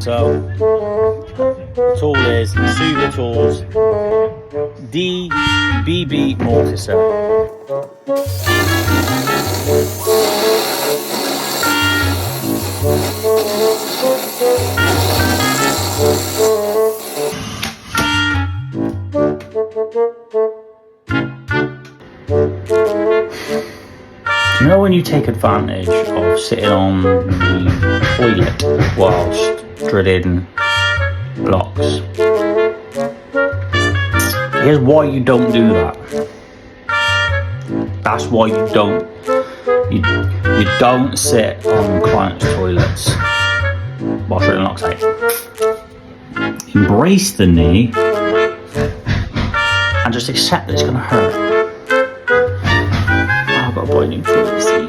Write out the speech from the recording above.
So, tool is Suva Tools DBB Mortiser. Do you know when you take advantage of sitting on the toilet whilst drilling blocks? Here's why you don't do that. That's why you don't sit on clients' toilets whilst drilling loctite. Embrace the knee and just accept that it's gonna hurt. I've got a boiling fluid.